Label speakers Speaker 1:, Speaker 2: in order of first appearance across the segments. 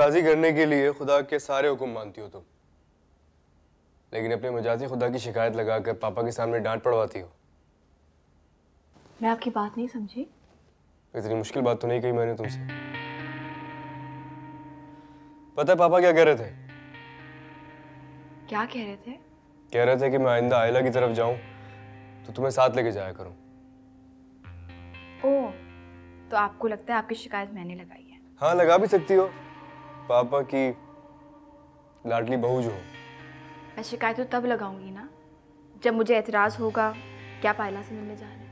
Speaker 1: राजी करने के लिए खुदा के सारे हुक्म मानती हो तुम, लेकिन अपने मजाजी खुदा की शिकायत लगाकर पापा के सामने डांट पड़वाती हो।
Speaker 2: मैं आपकी बात नहीं समझी।
Speaker 1: इतनी मुश्किल बात तो नहीं कही मैंने तुमसे। पता है पापा क्या कह रहे थे?
Speaker 2: क्या कह रहे थे?
Speaker 1: कह रहे थे कि मैं आइंदा आयला की तरफ जाऊं तो तुम्हें साथ लेके जाया करूं।
Speaker 2: ओह, तो आपको लगता है आपकी शिकायत मैंने लगाई है?
Speaker 1: हाँ, लगा भी सकती हो, पापा की लाडली बहू जो हो।
Speaker 2: मैं शिकायत तो तब लगाऊंगी ना जब मुझे एतराज होगा क्या पायला से मिलने जाने।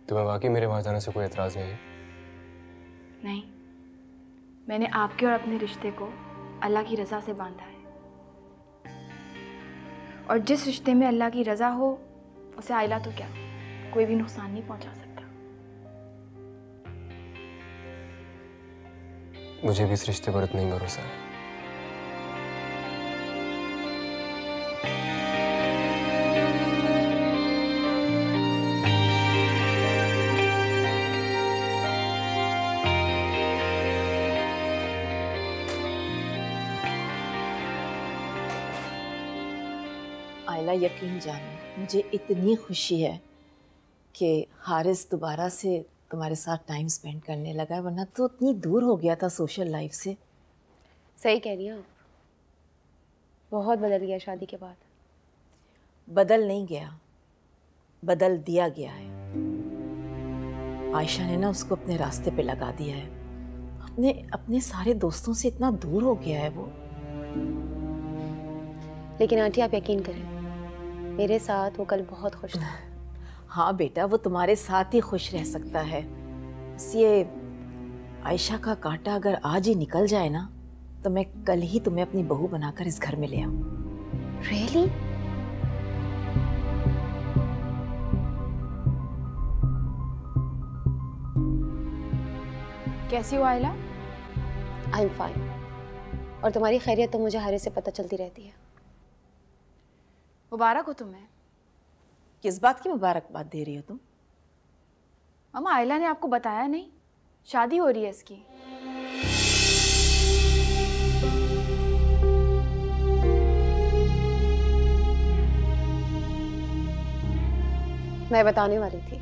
Speaker 1: तुम्हें वाकई मेरे वहां जाने से कोई एतराज नहीं है?
Speaker 2: नहीं, मैंने आपके और अपने रिश्ते को अल्लाह की रज़ा से बांधा है, और जिस रिश्ते में अल्लाह की रज़ा हो उसे आइला तो क्या कोई भी नुकसान नहीं पहुंचा सकता।
Speaker 1: मुझे भी इस रिश्ते पर इतना ही भरोसा है।
Speaker 3: आयला, यकीन जानो मुझे इतनी खुशी है कि हारिस दोबारा से तुम्हारे साथ टाइम स्पेंड करने लगा है, वरना तो इतनी दूर हो गया था सोशल लाइफ से।
Speaker 4: सही कह रही हैं आप, बहुत बदल गया शादी के बाद।
Speaker 3: बदल नहीं गया, बदल दिया गया है। आयशा ने ना उसको अपने रास्ते पे लगा दिया है। अपने अपने सारे दोस्तों से इतना दूर हो गया है वो।
Speaker 4: लेकिन आंटी आप यकीन करें, मेरे साथ वो कल बहुत खुश था।
Speaker 3: हाँ बेटा, वो तुम्हारे साथ ही खुश रह सकता है। बस ये आयशा का कांटा अगर आज ही निकल जाए ना तो मैं कल ही तुम्हें अपनी बहू बनाकर इस घर में ले आऊं।
Speaker 4: Really?
Speaker 2: कैसी हो आइला?
Speaker 4: I'm fine। और तुम्हारी खैरियत तो मुझे हारिस से पता चलती रहती है।
Speaker 2: मुबारक हो तुम्हें।
Speaker 3: किस बात की मुबारकबाद दे रही हो तुम?
Speaker 2: मामा, आइला ने आपको बताया नहीं? शादी हो रही है इसकी।
Speaker 4: मैं बताने वाली थी।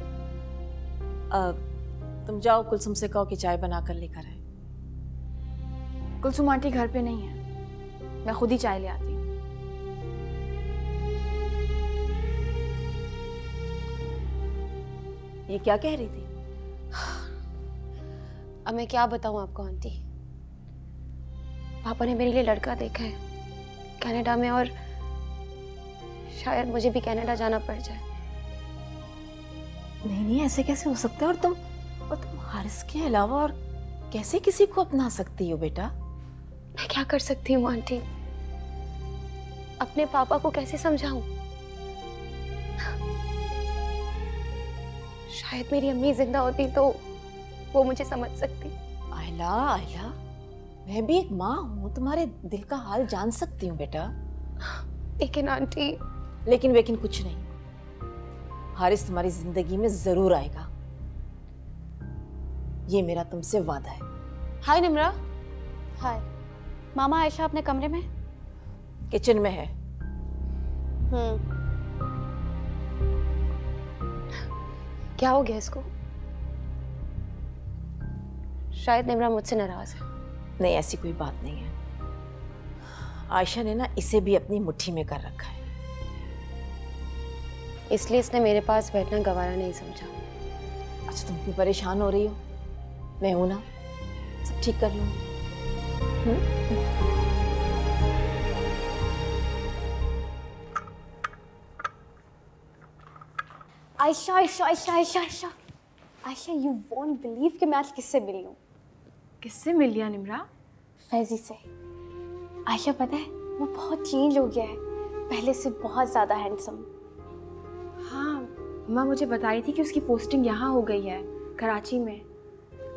Speaker 3: तुम जाओ, कुलसुम से कहो कि चाय बनाकर लेकर आए।
Speaker 2: कुलसुम आंटी घर पे नहीं है, मैं खुद ही चाय ले आती हूँ।
Speaker 3: ये क्या कह रही थी?
Speaker 4: अब मैं क्या बताऊं आपको आंटी। पापा ने मेरे लिए लड़का देखा है कनाडा में, और शायद मुझे भी कनाडा जाना पड़ जाए।
Speaker 3: नहीं नहीं, ऐसे कैसे हो सकता है? और तुम हारिस के अलावा और कैसे किसी को अपना सकती हो बेटा?
Speaker 4: मैं क्या कर सकती हूँ आंटी? अपने पापा को कैसे समझाऊं? शायद मेरी अम्मी जिंदा होती तो वो मुझे समझ सकती।
Speaker 3: आयला, आयला, मैं भी एक माँ हूँ, तुम्हारे दिल का हाल जान सकती हूँ बेटा।
Speaker 4: लेकिन आंटी।
Speaker 3: लेकिन वेकिन कुछ नहीं, हारिस तुम्हारी जिंदगी में जरूर आएगा, ये मेरा तुमसे वादा है।
Speaker 4: हाय निम्रा। हाय। मामा, आयशा अपने कमरे में?
Speaker 3: किचन में है।
Speaker 4: क्या हो गया इसको? शायद निम्रा मुझसे नाराज है।
Speaker 3: नहीं, ऐसी कोई बात नहीं है। आयशा ने ना इसे भी अपनी मुट्ठी में कर रखा है,
Speaker 4: इसलिए इसने मेरे पास बैठना गवारा नहीं समझा।
Speaker 3: अच्छा, तुम क्यों परेशान हो रही हो? मैं हूं ना, सब ठीक कर लूंगी।
Speaker 4: Ayesha Ayesha Ayesha Ayesha Ayesha Ayesha, you won't believe कि मैं आज किससे मिली हूँ।
Speaker 2: किससे मिल लिया निम्रा?
Speaker 4: फैजी से। आयशा पता है, वो बहुत चेंज हो गया है, पहले से बहुत ज़्यादा हैंडसम।
Speaker 2: हाँ, माँ मुझे बताई थी कि उसकी पोस्टिंग यहाँ हो गई है, कराची में।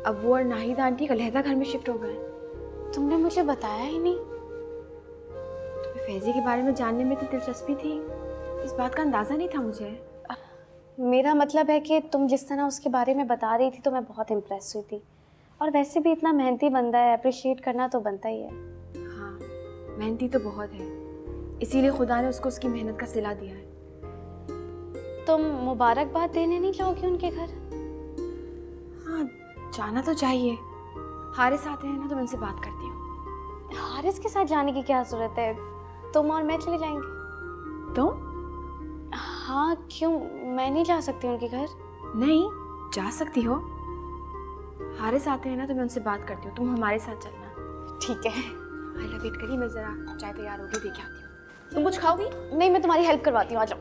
Speaker 2: अब वो और नाहिदा आंटी एक अलहदा घर में शिफ्ट हो गए।
Speaker 4: तुमने मुझे बताया ही नहीं।
Speaker 2: तुम्हें फैजी के बारे में जानने में इतनी दिलचस्पी थी, इस बात का अंदाज़ा नहीं था मुझे।
Speaker 4: मेरा मतलब है कि तुम जिस तरह उसके बारे में बता रही थी तो मैं बहुत इम्प्रेस हुई थी। और वैसे भी इतना मेहनती बंदा है, अप्रिशिएट करना तो बनता ही है।
Speaker 2: हाँ, मेहनती तो बहुत है, इसीलिए खुदा ने उसको उसकी मेहनत का सिला दिया है।
Speaker 4: तुम मुबारकबाद देने नहीं जाओगी उनके घर?
Speaker 2: हाँ, जाना तो चाहिए। हारिस आते हैं ना तो मैं उनसे बात करती हूँ।
Speaker 4: हारिस के साथ जाने की क्या जरूरत है, तुम और मैं चले जाएंगे।
Speaker 2: तुम?
Speaker 4: हाँ, क्यों, मैं नहीं जा सकती उनके घर?
Speaker 2: नहीं, जा सकती हो। हारिस आते हैं ना तो मैं उनसे बात करती हूँ, तुम हमारे साथ चलना।
Speaker 4: ठीक है।
Speaker 2: आइला वेट करिए, मैं ज़रा चाय तैयार होगी देख आती हूँ। तुम कुछ खाओगी?
Speaker 4: नहीं, मैं तुम्हारी हेल्प करवाती हूँ, आ जाओ।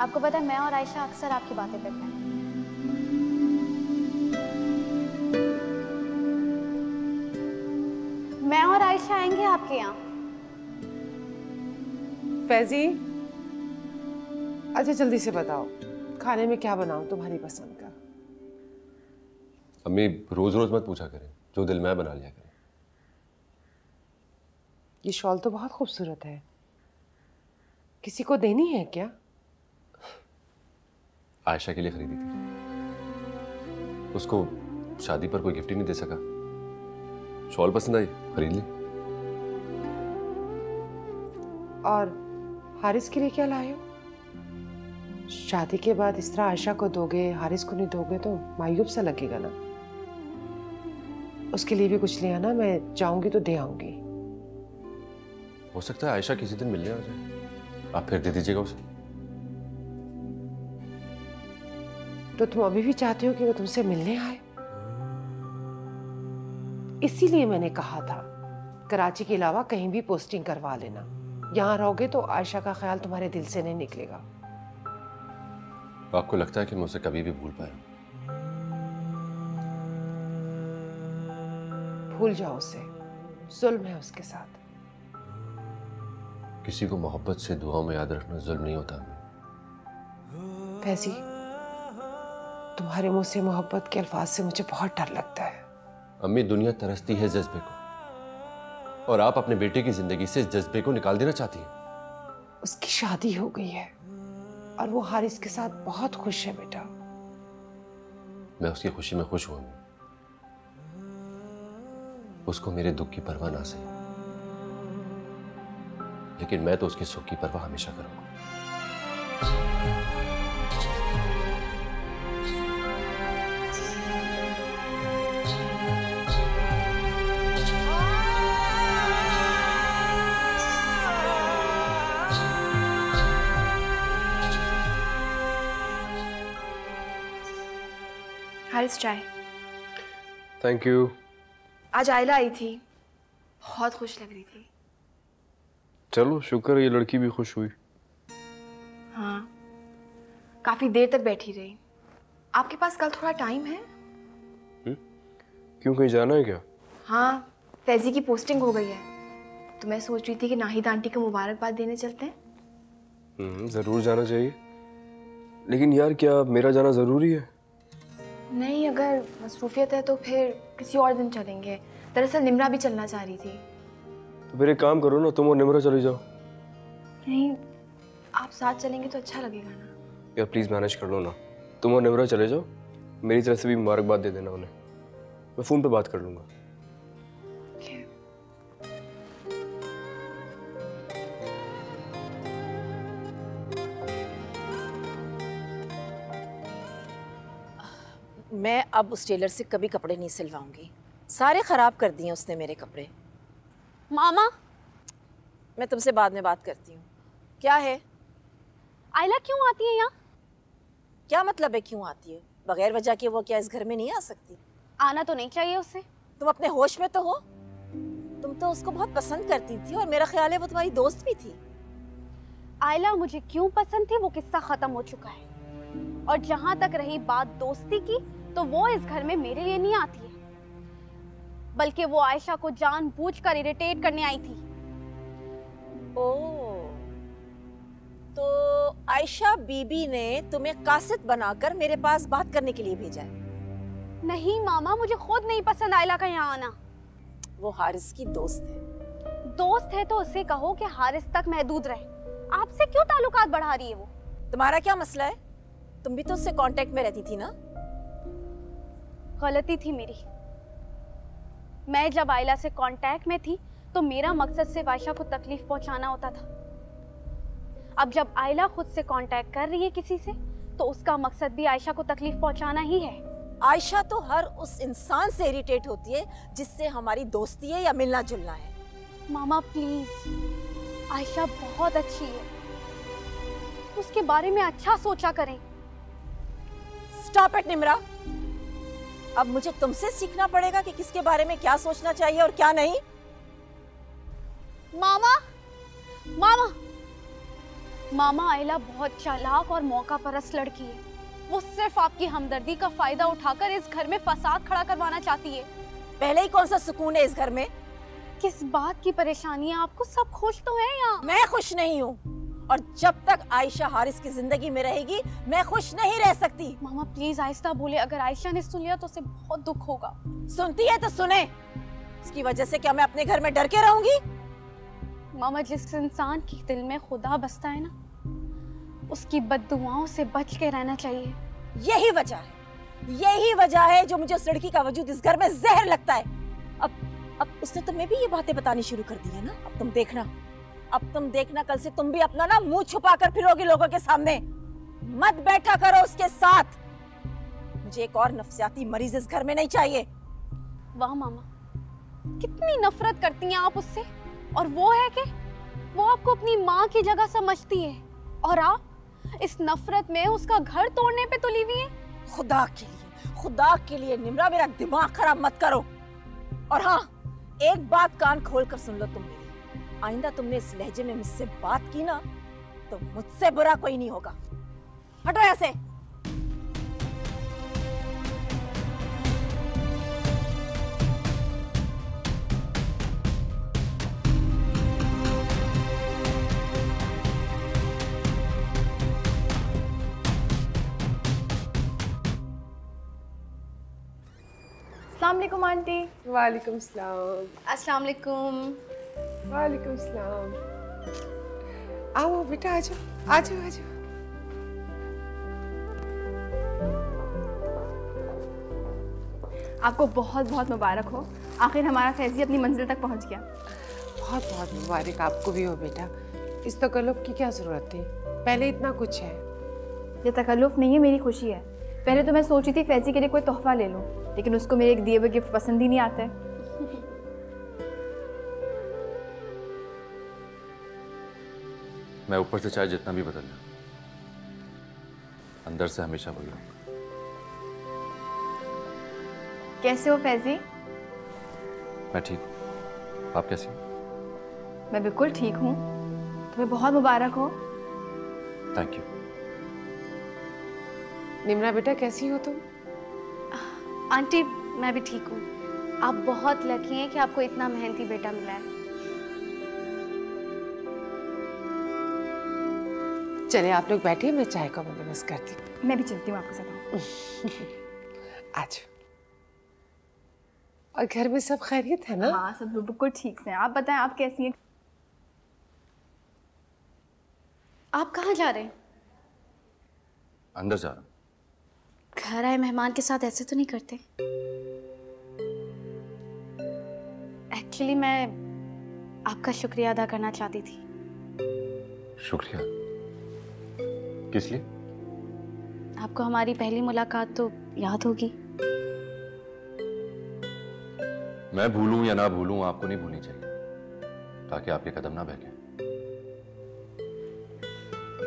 Speaker 4: आपको पता है मैं और आयशा अक्सर आपकी बातें करते हैं। मैं और आयशा आएंगे आपके यहाँ।
Speaker 5: फैजी, अच्छा जल्दी से बताओ खाने में क्या बनाऊं तुम्हारी पसंद का।
Speaker 6: अम्मी रोज रोज मत पूछा करें, जो दिल में बना लिया करें।
Speaker 5: ये शॉल तो बहुत खूबसूरत है, किसी को देनी है क्या?
Speaker 6: आयशा के लिए खरीदी थी, उसको शादी पर कोई गिफ्ट ही नहीं दे सका। शॉल पसंद आई, खरीद ली।
Speaker 5: और हारिस के लिए क्या लाए हो? शादी के बाद इस तरह आयशा को दोगे, हारिस को नहीं दोगे तो मायूब सा लगेगा ना। उसके लिए भी कुछ ले आना, मैं जाऊंगी तो दे आऊंगी।
Speaker 6: हो सकता है आयशा किसी दिन मिलने आ जाए, आप फिर दे दीजिएगा उसे।
Speaker 5: तो तुम अभी भी चाहते हो कि वो तुमसे मिलने आए? इसीलिए मैंने कहा था कराची के अलावा कहीं भी पोस्टिंग करवा लेना। यहाँ रहोगे तो आयशा का ख्याल तुम्हारे दिल से नहीं निकलेगा।
Speaker 6: आपको लगता है कि मैं उसे कभी भी भूल पाया?
Speaker 5: भूल जाओ उसे, जुल्म है उसके साथ।
Speaker 6: किसी को मोहब्बत से दुआओं में याद रखना जुल्म नहीं होता।
Speaker 5: फैजी, तुम्हारे मुंह से मोहब्बत के अल्फाज से मुझे बहुत डर लगता है।
Speaker 6: अम्मी, दुनिया तरसती है जज्बे को, और आप अपने बेटे की जिंदगी से इस जज्बे को निकाल देना चाहती हैं।
Speaker 5: उसकी शादी हो गई है और वो हारिस के साथ बहुत खुश है बेटा।
Speaker 6: मैं उसकी खुशी में खुश हूं। उसको मेरे दुख की परवाह ना सही, लेकिन मैं तो उसके सुख की परवाह हमेशा करूंगा।
Speaker 2: हारिस चाय।
Speaker 1: Thank you.
Speaker 2: आज आयला आई थी, बहुत खुश लग रही थी।
Speaker 1: चलो शुक्र है ये लड़की भी खुश हुई।
Speaker 2: हाँ, काफी देर तक बैठी रही। आपके पास कल थोड़ा टाइम है?
Speaker 1: क्यों, कहीं जाना है क्या?
Speaker 2: हाँ, फैजी की पोस्टिंग हो गई है तो मैं सोच रही थी कि नाहिद आंटी को मुबारकबाद देने चलते हैं।
Speaker 1: जरूर जाना चाहिए, लेकिन यार क्या मेरा जाना जरूरी है?
Speaker 2: नहीं, अगर मसरूफियत है तो फिर किसी और दिन चलेंगे। दरअसल निम्रा भी चलना चाह रही थी।
Speaker 1: तो फिर एक काम करो ना, तुम और निम्रा चले जाओ।
Speaker 2: नहीं, आप साथ चलेंगे तो अच्छा लगेगा ना।
Speaker 1: यार प्लीज़ मैनेज कर लो ना, तुम और निम्रा चले जाओ। मेरी तरफ से भी मुबारकबाद दे देना उन्हें, मैं फ़ोन पे बात कर लूँगा।
Speaker 3: मैं अब उस टेलर से कभी कपड़े नहीं सिलवाऊंगी, सारे ख़राब कर दिए उसने मेरे कपड़े।
Speaker 4: मामा,
Speaker 3: मैं तुमसे बाद में बात करती हूँ। क्या है?
Speaker 4: आयला क्यों आती है यहाँ?
Speaker 3: क्या मतलब है क्यों आती है? बगैर वजह के वो क्या इस घर में नहीं आ सकती?
Speaker 4: आना तो नहीं चाहिए उससे।
Speaker 3: तुम अपने होश में तो हो? तुम तो उसको बहुत पसंद करती थी और मेरा ख्याल है वो तुम्हारी दोस्त भी थी।
Speaker 4: आयला मुझे क्यों पसंद थी वो किस्सा खत्म हो चुका है, और जहां तक रही बात दोस्ती की, तो वो इस घर में मेरे लिए नहीं आती है, बल्कि वो आयशा को जानबूझकर इरिटेट करने आई थी।
Speaker 3: ओह, तो आयशा बीबी ने तुम्हें कासिद बनाकर मेरे पास बात करने के लिए भेजा है?
Speaker 4: नहीं मामा, मुझे खुद नहीं पसंद आयला का यहाँ आना।
Speaker 3: वो हारिस की दोस्त है।
Speaker 4: दोस्त है तो उससे कहो कि हारिस तक महदूद रहे। आपसे क्यों ताल्लुकात बढ़ा रही है वो?
Speaker 3: तुम्हारा क्या मसला है? तुम भी तो उससे कांटेक्ट में रहती थी ना?
Speaker 4: गलती थी मेरी। मैं जब आयला से कांटेक्ट में थी तो मेरा मकसद सिर्फ आयशा को तकलीफ पहुंचाना होता था। अब जब आयला खुद से कांटेक्ट कर रही है किसी से तो उसका मकसद भी आयशा को तकलीफ पहुंचाना ही है।
Speaker 3: आयशा तो हर उस इंसान से इरिटेट होती है जिससे हमारी दोस्ती है या मिलना जुलना है।
Speaker 4: मामा प्लीज, आयशा बहुत अच्छी है, उसके बारे में अच्छा सोचा करें।
Speaker 3: Stop it Nimra. अब मुझे तुमसे सीखना पड़ेगा कि किसके बारे में क्या सोचना चाहिए और क्या नहीं।
Speaker 4: मामा मामा मामा आयला बहुत चालाक और मौका परस्त लड़की है। वो सिर्फ आपकी हमदर्दी का फायदा उठाकर इस घर में फसाद खड़ा करवाना चाहती है।
Speaker 3: पहले ही कौन सा सुकून है इस घर में?
Speaker 4: किस बात की परेशानी है आपको? सब खुश तो हैं यहाँ।
Speaker 3: मैं खुश नहीं हूँ और जब तक आयशा हारिस की जिंदगी में रहेगी मैं खुश नहीं रह सकती।
Speaker 4: मामा प्लीज आहिस्ता बोले, अगर आयशा ने सुन लिया तो उसे बहुत दुख होगा।
Speaker 3: सुनती है तो सुने। इसकी वजह से क्या मैं अपने घर में डर के रहूंगी?
Speaker 4: मामा, जिस इंसान के दिल में खुदा बसता है ना, उसकी बद्दुआओं से बच के रहना चाहिए।
Speaker 3: यही वजह है जो मुझे उस लड़की का वजूद इस घर में जहर लगता है। अब उसने तुम्हें भी ये बातें बतानी शुरू कर दी है ना। अब तुम देखना कल से तुम भी अपना ना मुंह छुपा कर फिरोगी लोगों के सामने। मत बैठा करो उसके साथ। मुझे एक और नफसियाती मरीज इस घर में नहीं चाहिए।
Speaker 4: वाह मामा, कितनी नफरत करती हैं आप उससे। और वो है कि वो आपको अपनी माँ की जगह समझती है और आप इस नफरत में उसका घर तोड़ने पे तुली हुई हैं।
Speaker 3: खुदा के लिए निम्रा, मेरा दिमाग खराब मत करो। और हाँ, एक बात कान खोल कर सुन लो तुम मेरी। आइंदा तुमने इस लहजे में मुझसे बात की ना तो मुझसे बुरा कोई नहीं होगा। हटो ऐसे।
Speaker 2: अस्सलाम वालेकुम आंटी।
Speaker 5: वालेकुम सलाम।
Speaker 4: अस्सलाम वालेकुम।
Speaker 5: वालेकुम सलाम। आओ बेटा, आ जाओ।
Speaker 2: आपको बहुत बहुत मुबारक हो, आखिर हमारा फैजी अपनी मंजिल तक पहुंच गया।
Speaker 5: बहुत बहुत मुबारक आपको भी हो बेटा। इस तकल्लुफ की क्या जरूरत थी? पहले इतना कुछ है।
Speaker 2: ये तकल्लुफ नहीं है, मेरी खुशी है। पहले तो मैं सोची थी फैजी के लिए कोई तोहफा ले लूं, लेकिन उसको मेरे एक दिए हुए गिफ्ट पसंद ही नहीं आते।
Speaker 6: मैं ऊपर से चाहे जितना भी बदल लूं, अंदर से हमेशा वही रहूंगा।
Speaker 2: कैसे हो फैजी?
Speaker 6: मैं ठीक हूँ, आप कैसी हो?
Speaker 2: मैं बिल्कुल ठीक हूँ। तुम्हें बहुत मुबारक हो।
Speaker 6: Thank you.
Speaker 5: निम्रा बेटा, कैसी हो तुम?
Speaker 4: आंटी, मैं भी ठीक हूँ। आप बहुत लकी हैं कि आपको इतना मेहनती बेटा मिला है।
Speaker 5: चले आप लोग बैठिए, मैं चाय का बंदोबस्त करती हूँ।
Speaker 2: मैं भी चलती हूँ आपके साथ।
Speaker 5: आज और घर में सब खैरियत है ना?
Speaker 2: हाँ, सब लोग बिल्कुल ठीक से हैं। आप बताएं, आप कैसी हैं?
Speaker 4: आप कहाँ जा रहे हैं?
Speaker 6: अंदर जा रहा हूँ।
Speaker 4: घर आए मेहमान के साथ ऐसे तो नहीं करते? एक्चुअली मैं आपका शुक्रिया अदा करना चाहती थी।
Speaker 6: शुक्रिया? किस लिए?
Speaker 4: आपको हमारी पहली मुलाकात तो याद होगी।
Speaker 6: मैं भूलूं या ना भूलूं, आपको नहीं भूलनी चाहिए, ताकि आपके कदम ना बहके।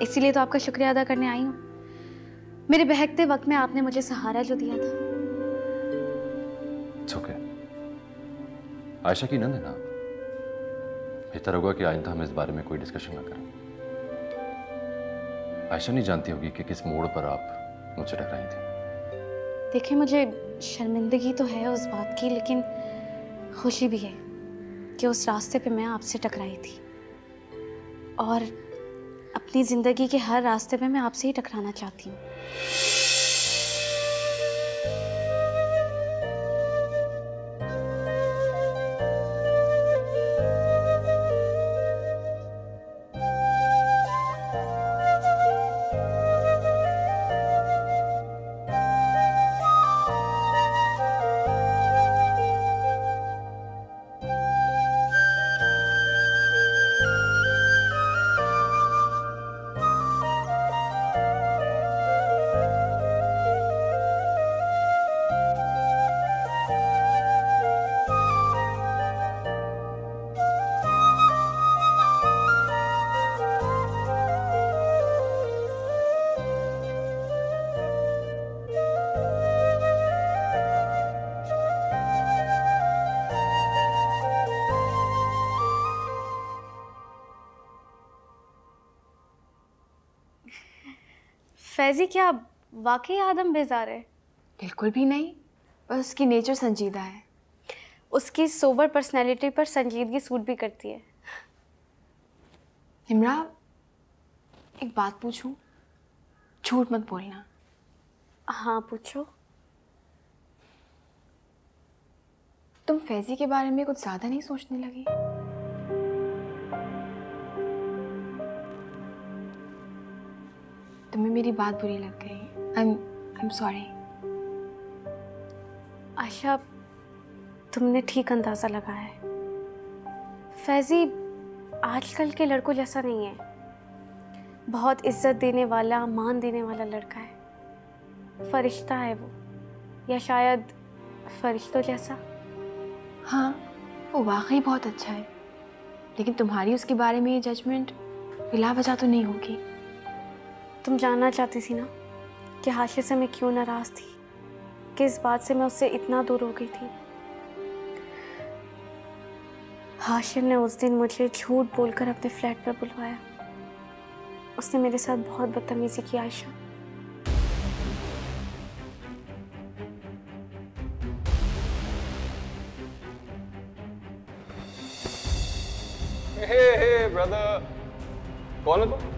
Speaker 4: इसीलिए तो आपका शुक्रिया अदा करने आई हूँ। मेरे बहकते वक्त में आपने मुझे सहारा जो दिया था।
Speaker 6: It's okay। आयशा की नंद है ना, बेहतर होगा कि आइंदा हम इस बारे में कोई डिस्कशन ना करें। आयशा नहीं जानती होगी कि किस मोड़ पर आप मुझसे टकराई थी।
Speaker 4: देखिए, मुझे शर्मिंदगी तो है उस बात की, लेकिन खुशी भी है कि उस रास्ते पे मैं आपसे टकराई थी और अपनी ज़िंदगी के हर रास्ते पे मैं आपसे ही टकराना चाहती हूँ। फैजी क्या वाकई आदम बेजार है?
Speaker 2: बिल्कुल भी नहीं, बस उसकी नेचर संजीदा है।
Speaker 4: उसकी सोबर पर्सनैलिटी पर संजीदगी सूट भी करती है।
Speaker 2: निम्रा, एक बात पूछूं? झूठ मत बोलना।
Speaker 4: हाँ पूछो।
Speaker 2: तुम फैजी के बारे में कुछ ज़्यादा नहीं सोचने लगी? तुम्हें मेरी बात बुरी लग गई। I am sorry.
Speaker 4: आयशा, तुमने ठीक अंदाज़ा लगाया है। फैजी आजकल के लड़कों जैसा नहीं है। बहुत इज्जत देने वाला, मान देने वाला लड़का है। फरिश्ता है वो, या शायद फरिश्तों जैसा।
Speaker 2: हाँ, वो वाकई बहुत अच्छा है, लेकिन तुम्हारी उसके बारे में ये जजमेंट बिला वजह तो नहीं होगी।
Speaker 4: तुम जानना चाहती थी ना कि हाशिर से मैं क्यों नाराज़ थी, किस बात से मैं उससे इतना दूर हो गई थी। हाशिर ने उस दिन मुझे झूठ बोलकर अपने फ्लैट पर बुलवाया। उसने मेरे साथ बहुत बदतमीजी की आयशा।
Speaker 1: हे ब्रदर, कौन है तुम?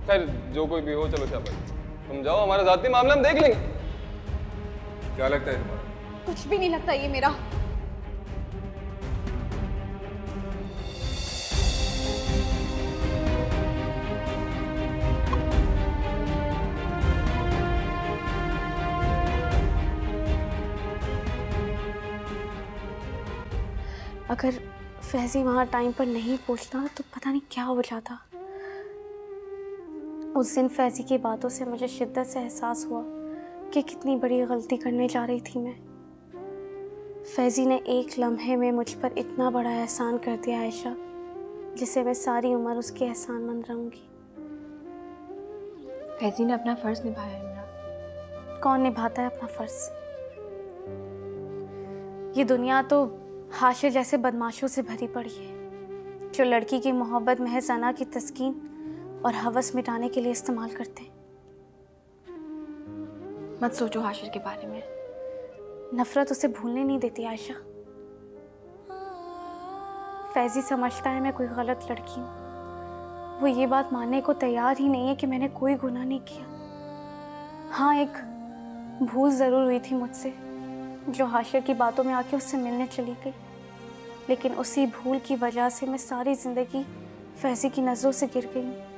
Speaker 1: खैर जो कोई भी हो, चलो शाबाश, तुम जाओ, हमारा जाती मामला हम देख लेंगे। क्या लगता है तुम्हारा?
Speaker 4: कुछ भी नहीं लगता ये मेरा। अगर फैजी वहाँ टाइम पर नहीं पहुँचता तो पता नहीं क्या हो जाता। उस दिन फैजी की बातों से मुझे शिद्दत से एहसास हुआ कि कितनी बड़ी गलती करने जा रही थी मैं। फैजी ने एक लम्हे में मुझ पर इतना बड़ा एहसान कर दिया आयशा, जिसे मैं सारी उम्र उसके एहसानमंद रहूँगी।
Speaker 2: फैजी ने अपना फ़र्ज़ निभाया है मेरा।
Speaker 4: कौन निभाता है अपना फ़र्ज़? ये दुनिया तो हाशिर जैसे बदमाशों से भरी पड़ी है, जो लड़की की मोहब्बत महज अना की तस्कीन और हवस मिटाने के लिए इस्तेमाल करते हैं।
Speaker 2: मत सोचो हाशिर के बारे में।
Speaker 4: नफरत उसे भूलने नहीं देती आयशा। फैजी समझता है मैं कोई गलत लड़की हूँ। वो ये बात मानने को तैयार ही नहीं है कि मैंने कोई गुनाह नहीं किया। हाँ, एक भूल ज़रूर हुई थी मुझसे, जो हाशिर की बातों में आके उससे मिलने चली गई। लेकिन उसी भूल की वजह से मैं सारी ज़िंदगी फैजी की नज़रों से गिर गई हूँ।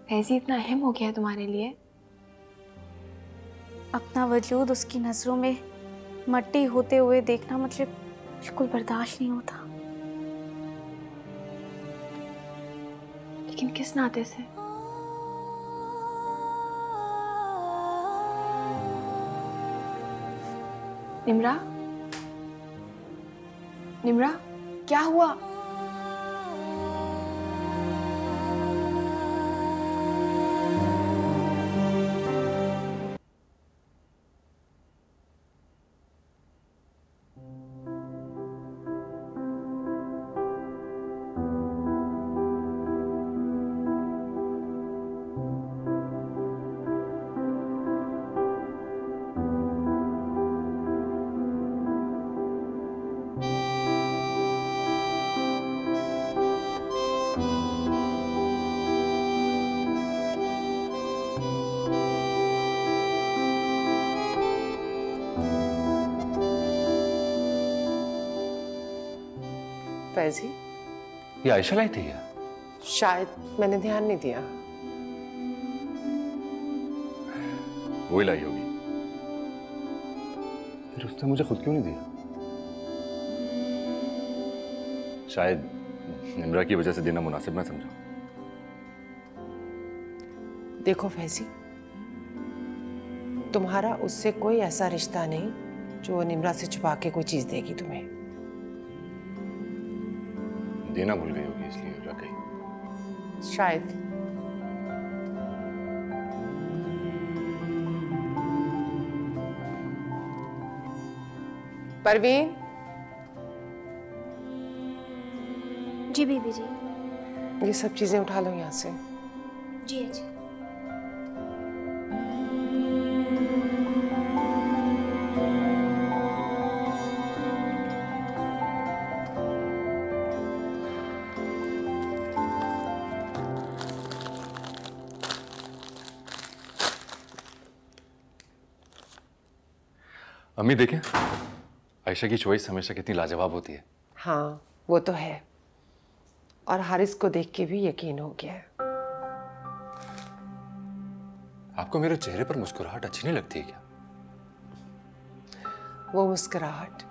Speaker 2: फैजी इतना अहम हो गया है तुम्हारे लिए?
Speaker 4: अपना वजूद उसकी नज़रों में मट्टी होते हुए देखना मुझे बिल्कुल बर्दाश्त नहीं होता।
Speaker 2: लेकिन किस नाते से? निम्रा, निम्रा, क्या हुआ?
Speaker 5: फैजी,
Speaker 6: ये आयशा लाई थी क्या?
Speaker 5: शायद मैंने ध्यान नहीं दिया।
Speaker 6: वही लाई होगी।
Speaker 1: फिर उसने मुझे खुद क्यों नहीं दिया?
Speaker 6: शायद निम्रा की वजह से देना मुनासिब ना समझा।
Speaker 5: देखो फैजी, तुम्हारा उससे कोई ऐसा रिश्ता नहीं जो वो निम्रा से छुपा के कोई चीज देगी तुम्हें।
Speaker 6: देना भूल गई होगी इसलिए रख गई।
Speaker 5: शायद। परवीन।
Speaker 4: जी बीबी जी।
Speaker 5: ये सब चीजें उठा लो यहाँ से।
Speaker 2: जी अच्छा।
Speaker 7: अम्मी देखें, आयशा की चॉइस हमेशा कितनी लाजवाब होती है।
Speaker 5: हाँ वो तो है, और हारिस को देख के भी यकीन हो गया है।
Speaker 7: आपको मेरे चेहरे पर मुस्कुराहट अच्छी नहीं लगती है क्या?
Speaker 5: वो मुस्कुराहट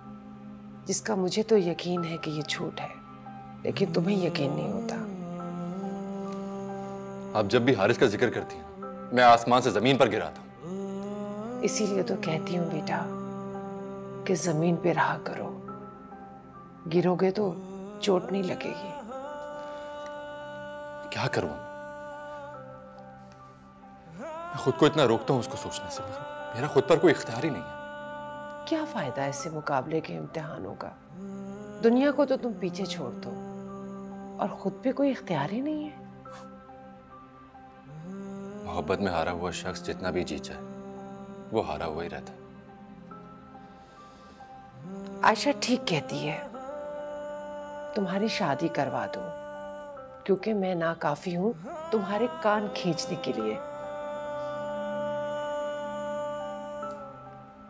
Speaker 5: जिसका मुझे तो यकीन है कि ये झूठ है, लेकिन तुम्हें यकीन नहीं होता।
Speaker 7: आप जब भी हारिस का जिक्र करती हैं, मैं आसमान से जमीन पर गिराता हूं।
Speaker 5: इसीलिए तो कहती हूँ बेटा कि जमीन पे रहा करो, गिरोगे तो चोट नहीं लगेगी।
Speaker 7: क्या करूं मैं खुद को इतना रोकता हूं उसको सोचने से, मेरा खुद पर कोई इख्तियार ही नहीं है।
Speaker 5: क्या फायदा ऐसे मुकाबले के इम्तिहानों का? दुनिया को तो तुम पीछे छोड़ दो और खुद पे कोई इख्तियार ही नहीं है।
Speaker 7: मोहब्बत में हारा हुआ शख्स जितना भी जीत जाए वो हारा हुआ ही रहता है।
Speaker 5: आयशा ठीक कहती है, तुम्हारी शादी करवा दो, क्योंकि मैं नाकाफी हूं तुम्हारे कान खींचने के लिए।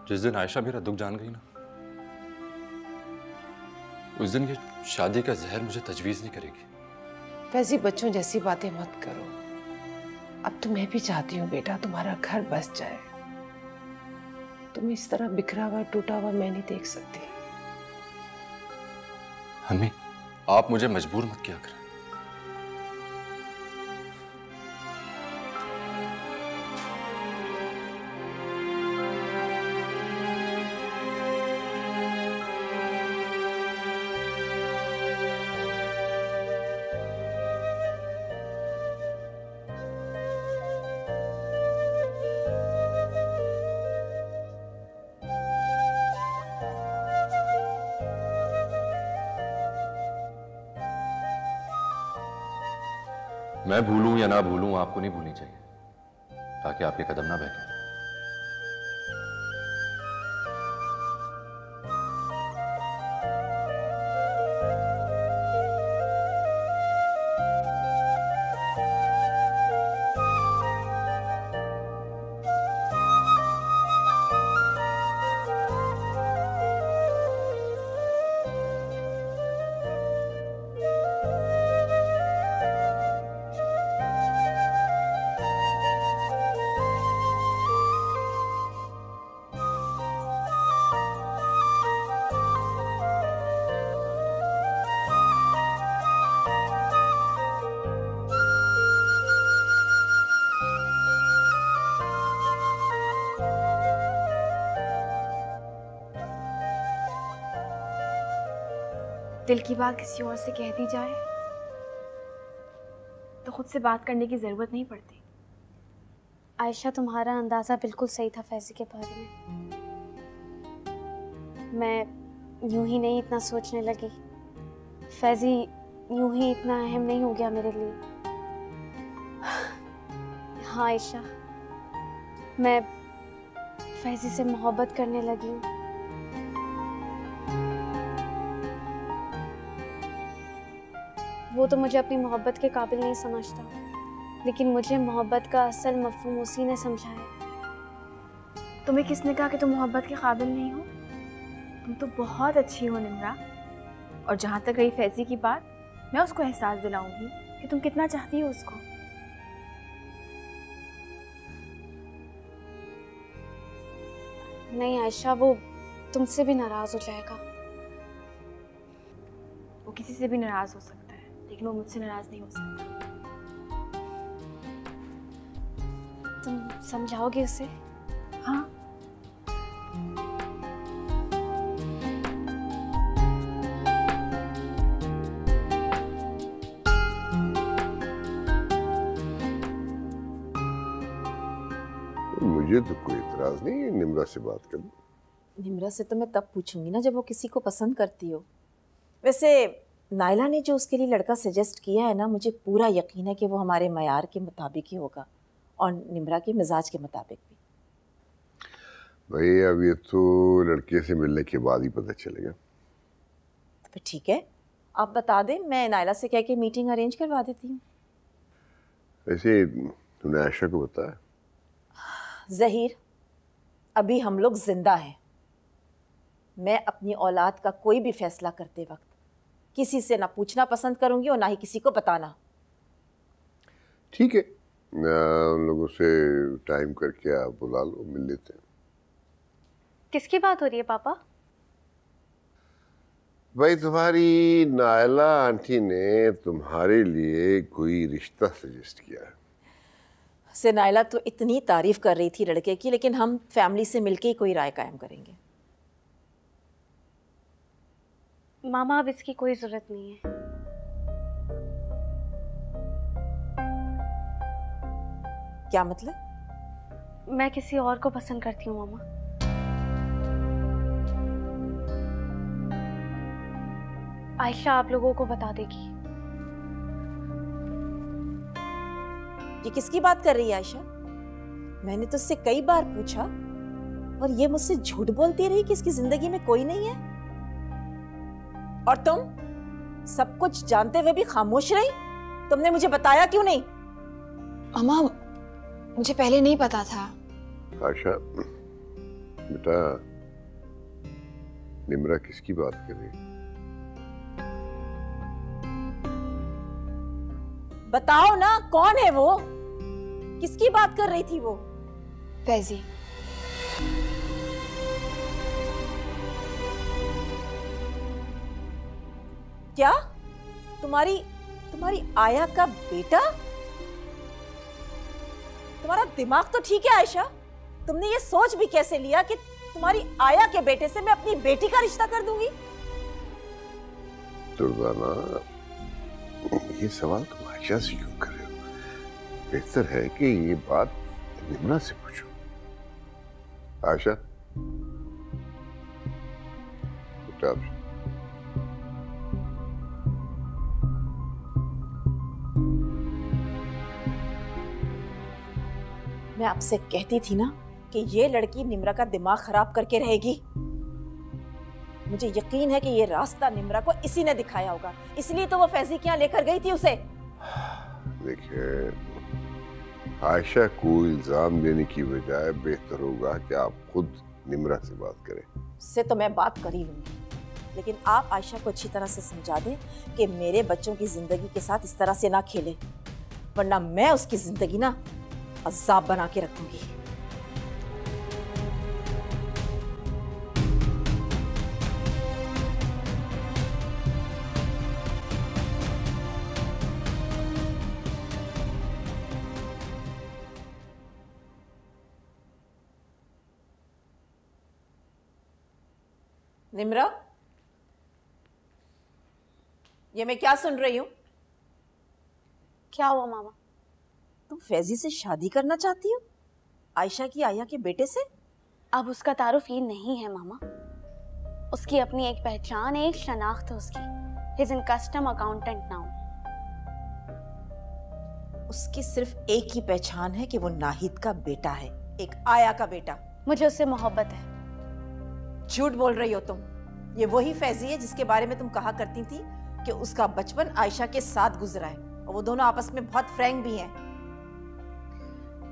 Speaker 7: जिस दिन आयशा मेरा दुख जान गई ना, उस दिन ये शादी का जहर मुझे तजवीज नहीं करेगी।
Speaker 5: वैसी बच्चों जैसी बातें मत करो। अब तो मैं भी चाहती हूँ बेटा तुम्हारा घर बस जाए। तुम इस तरह बिखरा हुआ टूटा हुआ मैं नहीं देख सकती।
Speaker 7: अम्मी, आप मुझे मजबूर मत किया करें। मैं भूलूं या ना भूलूं, आपको नहीं भूलनी चाहिए, ताकि आपके कदम ना बहके।
Speaker 2: दिल की बात किसी और से कह दी जाए तो खुद से बात करने की जरूरत नहीं पड़ती।
Speaker 4: आयशा, तुम्हारा अंदाज़ा बिल्कुल सही था फैज़ी के बारे में। मैं यूं ही नहीं इतना सोचने लगी। फैज़ी यूं ही इतना अहम नहीं हो गया मेरे लिए। हाँ आयशा, मैं फैज़ी से मोहब्बत करने लगी हूँ। वो तो मुझे अपनी मोहब्बत के काबिल नहीं समझता, लेकिन मुझे मोहब्बत का असल मफ़हूम उसी ने समझाया।
Speaker 2: तुम्हें किसने कहा कि तुम मोहब्बत के काबिल नहीं हो? तुम तो बहुत अच्छी हो निम्रा। और जहाँ तक रही फैज़ी की बात, मैं उसको एहसास दिलाऊंगी कि तुम कितना चाहती हो उसको।
Speaker 4: नहीं आयशा, वो तुमसे भी नाराज़ हो जाएगा।
Speaker 2: वो किसी से भी नाराज़ हो सकता है, लेकिन वो मुझसे नाराज़ नहीं हो सकता।
Speaker 4: तुम समझाओगे उसे?
Speaker 2: हाँ।
Speaker 8: मुझे तो कोई इतराज नहीं है निम्रा से बात कर लो।
Speaker 3: निम्रा से तो मैं तब पूछूंगी ना जब वो किसी को पसंद करती हो। वैसे नायला ने जो उसके लिए लड़का सजेस्ट किया है ना, मुझे पूरा यकीन है कि वो हमारे मयार के मुताबिक ही होगा और निम्रा के मिजाज के मुताबिक भी।
Speaker 8: भाई अब ये तो लड़के से मिलने के बाद ही पता चलेगा।
Speaker 3: तो फिर ठीक है, आप बता दें, मैं नायला से कह के मीटिंग अरेंज करवा देती हूँ।
Speaker 8: ऐसे तूने आयशा को बताया?
Speaker 3: ज़हीर, अभी हम लोग जिंदा हैं। मैं अपनी औलाद का कोई भी फैसला करते वक्त किसी से ना पूछना पसंद करूंगी और ना ही किसी को बताना।
Speaker 8: ठीक है, उन लोगों से टाइम करके आप बुला लो, मिल लेते हैं।
Speaker 4: किसकी बात हो रही है पापा?
Speaker 8: भाई तुम्हारी नायला आंटी ने तुम्हारे लिए कोई रिश्ता सजेस्ट किया है।
Speaker 3: से नायला तो इतनी तारीफ कर रही थी लड़के की, लेकिन हम फैमिली से मिलके ही कोई राय कायम करेंगे।
Speaker 4: मामा अब इसकी कोई जरूरत नहीं है।
Speaker 3: क्या मतलब?
Speaker 4: मैं किसी और को पसंद करती हूँ मामा। आयशा आप लोगों को बता देगी।
Speaker 3: ये किसकी बात कर रही है आयशा? मैंने तो उससे कई बार पूछा और ये मुझसे झूठ बोलती रही कि इसकी जिंदगी में कोई नहीं है। और तुम सब कुछ जानते हुए भी खामोश रही। तुमने मुझे बताया क्यों नहीं?
Speaker 2: अम्मा, मुझे पहले नहीं पता था।
Speaker 8: आयशा बेटा, निम्रा किसकी बात कर रही है?
Speaker 3: बताओ ना, कौन है वो? किसकी बात कर रही थी वो?
Speaker 2: फैजी।
Speaker 3: क्या? तुम्हारी आया का बेटा? तुम्हारा दिमाग तो ठीक है आयशा? तुमने ये सोच भी कैसे लिया कि तुम्हारी आया के बेटे से मैं अपनी बेटी का रिश्ता कर दूंगी?
Speaker 8: दुर्गाना, ये सवाल तुम आयशा से क्यों कर रहे हो? बेहतर है कि ये बात निम्रा से पूछो। आयशा, उठा।
Speaker 3: मैं आपसे कहती थी ना कि ये लड़की निम्रा का दिमाग खराब करके रहेगी। मुझे यकीन है कि ये रास्ता निम्रा को इसी ने दिखाया होगा, इसलिए तो वो फैजी के यहाँ लेकर गई थी उसे।
Speaker 8: देखिए, आयशा को इल्जाम देने की बजाय बेहतर होगा कि आप खुद निम्रा से बात करें।
Speaker 3: उससे तो मैं बात कर ही लूंगी, लेकिन आप आयशा को अच्छी तरह से समझा दें कि मेरे बच्चों की जिंदगी के साथ इस तरह से ना खेले, वरना मैं उसकी जिंदगी ना अज़ाब बना के रखूंगी। निम्रा, ये मैं क्या सुन रही हूं?
Speaker 4: क्या हुआ मामा?
Speaker 3: तुम फैजी से शादी करना चाहती हो? आयशा की आया के बेटे से?
Speaker 4: अब उसका तारुफ ये नहीं है मामा। उसकी अपनी एक पहचान है, एक शनाख्त है उसकी। He is in custom accountant now.
Speaker 3: उसकी सिर्फ एक ही पहचान है कि वो नाहिद का बेटा है, एक आया का बेटा।
Speaker 4: मुझे उससे मोहब्बत है।
Speaker 3: झूठ बोल रही हो तुम। ये वही फैजी है जिसके बारे में तुम कहा करती थी कि उसका बचपन आयशा के साथ गुजरा है और वो दोनों आपस में बहुत फ्रैंक भी हैं।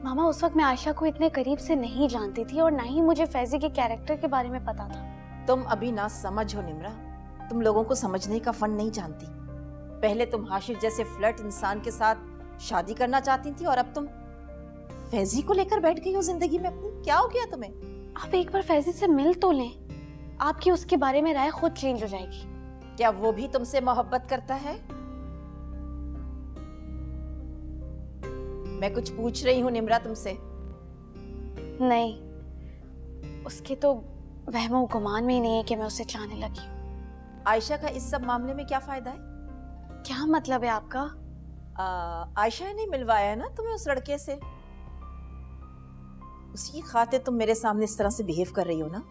Speaker 4: मामा, उस वक्त मैं आयशा को इतने करीब से नहीं जानती थी और ना ही मुझे फैजी के कैरेक्टर के बारे में पता था।
Speaker 3: तुम अभी ना समझ हो निम्रा, तुम लोगों को समझने का फन नहीं जानती। पहले तुम हाशिर जैसे फ्लर्ट इंसान के साथ शादी करना चाहती थी और अब तुम फैजी को लेकर बैठ गई हो जिंदगी में अपनी। क्या हो गया तुम्हें?
Speaker 4: आप एक बार फैजी से मिल तो लें, आपकी उसके बारे में राय खुद चेंज हो जाएगी।
Speaker 3: क्या वो भी तुमसे मोहब्बत करता है? मैं कुछ पूछ रही हूँ निम्रा तुमसे।
Speaker 4: नहीं, उसके तो वहमो गुमान में ही नहीं है कि मैं उसे चाहने लगी हूँ।
Speaker 3: आयशा का इस सब मामले में क्या फायदा है?
Speaker 4: क्या मतलब है आपका?
Speaker 3: आयशा ने मिलवाया है ना तुम्हें उस लड़के से। उसी खातिर तुम मेरे सामने इस तरह से बिहेव कर रही हो ना।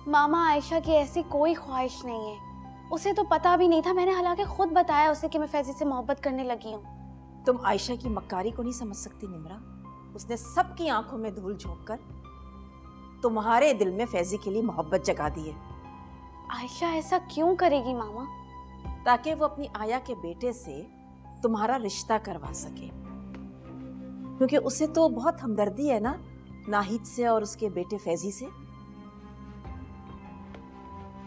Speaker 4: मामा, आयशा की ऐसी कोई ख्वाहिश नहीं है। उसे तो पता भी नहीं था। मैंने हालांकि खुद बताया उसे कि मैं फैजी से मोहब्बत करने लगी हूँ।
Speaker 3: तुम आयशा की मक्कारी को नहीं समझ सकती निम्रा। उसने सबकी आंखों में धूल झोंक कर तुम्हारे दिल में फैजी के लिए मोहब्बत जगा दी है।
Speaker 4: आयशा ऐसा क्यों करेगी मामा?
Speaker 3: ताकि वो अपनी आया के बेटे से तुम्हारा रिश्ता करवा सके, क्योंकि उसे तो बहुत हमदर्दी है ना नाहिद से और उसके बेटे फैजी से।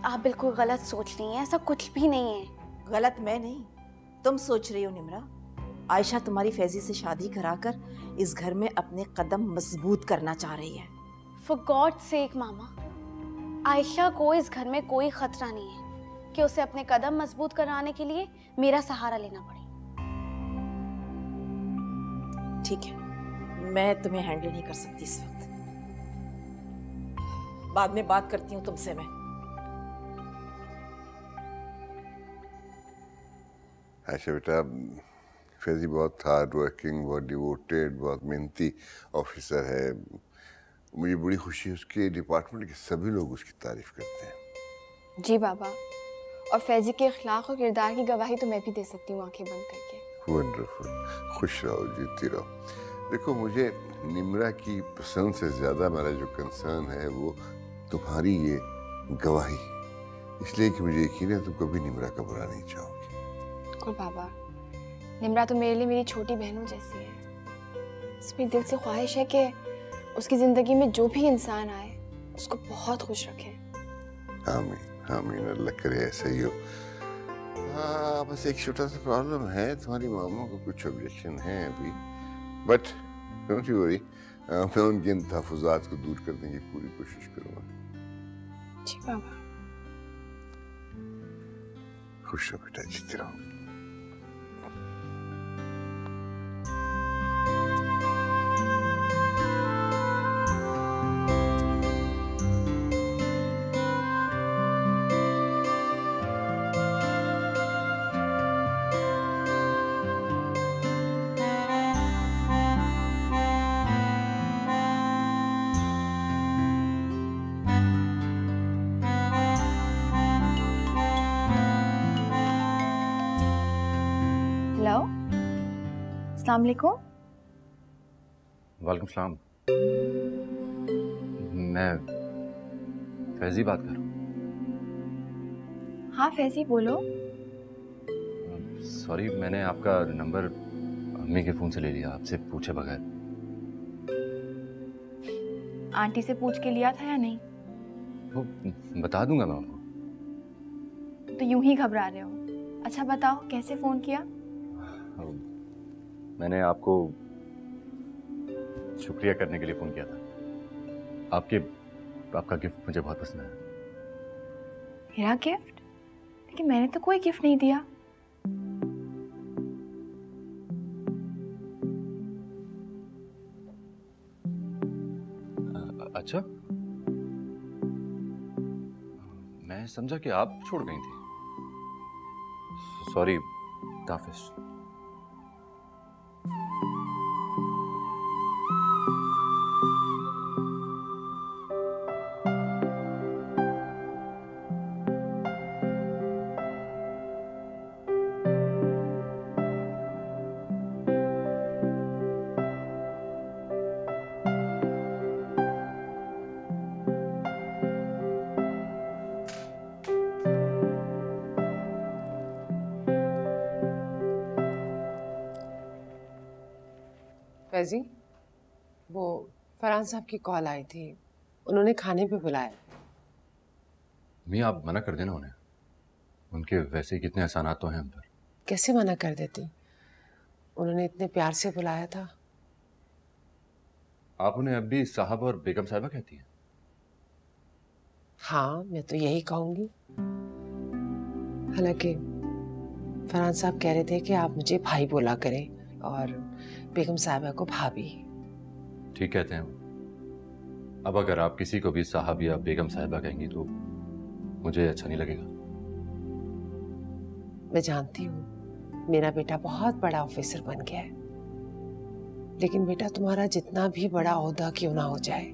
Speaker 4: आप बिल्कुल गलत सोच रही हैं, ऐसा कुछ भी नहीं है।
Speaker 3: गलत मैं नहीं, तुम सोच रही हो निम्रा। आयशा तुम्हारी फैजी से शादी कराकर इस घर में अपने कदम मजबूत करना चाह रही है।
Speaker 4: For God's sake मामा, आयशा को इस घर में कोई खतरा नहीं है कि उसे अपने कदम मजबूत कराने के लिए मेरा सहारा लेना पड़े।
Speaker 3: ठीक है, मैं तुम्हें हैंडल नहीं कर सकती इस वक्त। बाद में बात करती हूँ तुमसे मैं।
Speaker 8: अच्छा बेटा, फैजी बहुत हार्ड वर्किंग, बहुत डिवोटेड, बहुत मेहनती ऑफिसर है। मुझे बड़ी खुशी है, उसके डिपार्टमेंट के सभी लोग उसकी तारीफ करते हैं।
Speaker 2: जी बाबा, और फैजी के अखलाक और किरदार की गवाही तो मैं भी दे सकती हूँ आंखें बंद करके।
Speaker 8: वंडरफुल, खुश रहो, जीती रहो। देखो, मुझे निम्रा की पसंद से ज़्यादा मेरा जो कंसर्न है वो तुम्हारी ये गवाही, इसलिए कि मुझे यकीन है तुम कभी निम्रा का बुरा नहीं चाहोगे।
Speaker 2: बिल्कुल बाबा, निम्रा तो मेरे लिए मेरी छोटी बहनों जैसी है। इसमें दिल से ख्वाहिश है कि उसकी ज़िंदगी में जो भी इंसान आए उसको बहुत खुश रखे।
Speaker 8: आमीन आमीन, अल्लाह करे ऐसा ही हो। हाँ, बस एक छोटा सा प्रॉब्लम है, तुम्हारी मामा को कुछ ऑब्जेक्शन है अभी, बट डोंट यू वरी, मैं उनके इन तहफ़्फ़ुज़ात को दूर करने की पूरी कोशिश करूँगा।
Speaker 2: जी बाबा।
Speaker 8: खुश रहो बेटा, जीते रहो।
Speaker 2: हेलो, अस्सलाम वालेकुम।
Speaker 7: वालेकुम सलाम। मैं फैजी बात कर रहा हूँ।
Speaker 2: हाँ फैजी, बोलो।
Speaker 7: सॉरी, मैंने आपका नंबर अम्मी के फ़ोन से ले लिया, आपसे पूछे बगैर।
Speaker 2: आंटी से पूछ के लिया था या नहीं?
Speaker 7: वो बता दूंगा मैं आपको।
Speaker 2: तो यूं ही घबरा रहे हो। अच्छा बताओ, कैसे फ़ोन किया?
Speaker 7: मैंने आपको शुक्रिया करने के लिए फ़ोन किया था। आपका गिफ्ट मुझे बहुत पसंद आया।
Speaker 2: मेरा गिफ्ट? लेकिन मैंने तो कोई गिफ्ट नहीं दिया।
Speaker 7: अच्छा, मैं समझा कि आप छोड़ गई थी। सॉरी, हाफिज़।
Speaker 5: फैजी, वो फरहान साहब की कॉल आई थी, उन्होंने खाने पे बुलाया।
Speaker 7: मियाँ, आप मना कर देना उन्हें। उनके वैसे कितने एहसानात तो हैं हम पर।
Speaker 5: कैसे मना कर देती, उन्होंने इतने प्यार से बुलाया था।
Speaker 7: आप उन्हें अब भी साहब और बेगम साहिबा कहती हैं?
Speaker 5: हाँ, मैं तो यही कहूँगी। हालांकि फरहान साहब कह रहे थे कि आप मुझे भाई बोला करें और बेगम साहिबा को भाभी।
Speaker 7: ठीक कहते हैं। अब अगर आप किसी को भी साहब या बेगम साहिबा कहेंगी तो मुझे अच्छा नहीं लगेगा।
Speaker 5: मैं जानती हूँ मेरा बेटा बहुत बड़ा ऑफिसर बन गया है, लेकिन बेटा तुम्हारा जितना भी बड़ा ओहदा क्यों ना हो जाए,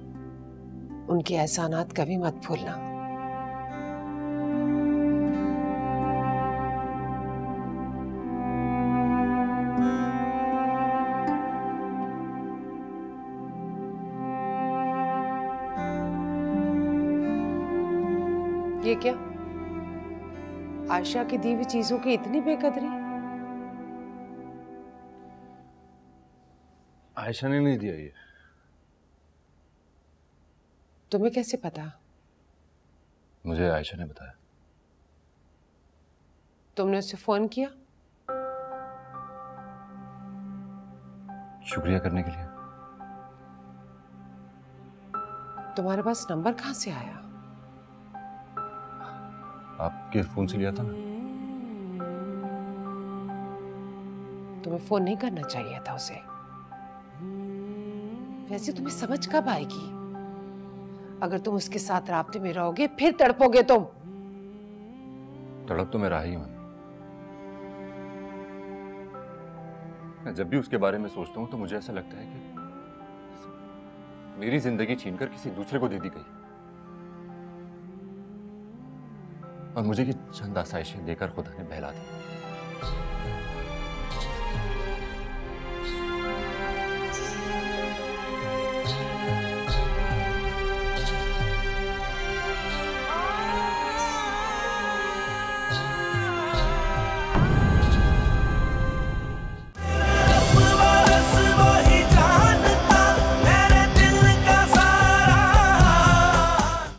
Speaker 5: उनके एहसानात कभी मत भूलना। ये क्या? आयशा की दी हुई चीजों की इतनी बेकदरी?
Speaker 7: आयशा ने नहीं दिया ये।
Speaker 5: तुम्हें कैसे पता?
Speaker 7: मुझे आयशा ने बताया।
Speaker 5: तुमने उसे फोन किया?
Speaker 7: शुक्रिया करने के लिए।
Speaker 5: तुम्हारे पास नंबर कहां से आया?
Speaker 7: आपके फोन से लिया था ना।
Speaker 5: तुम्हें फोन नहीं करना चाहिए था उसे। वैसे तुम्हें समझ कब आएगी? अगर तुम उसके साथ राब्ते में रहोगे फिर तड़पोगे तुम।
Speaker 7: तड़प तो मैं रहा ही हूं। मैं जब भी उसके बारे में सोचता हूं तो मुझे ऐसा लगता है कि मेरी जिंदगी छीनकर किसी दूसरे को दे दी गई और मुझे ये चंद आसाइशें देकर खुदा ने बहला दी।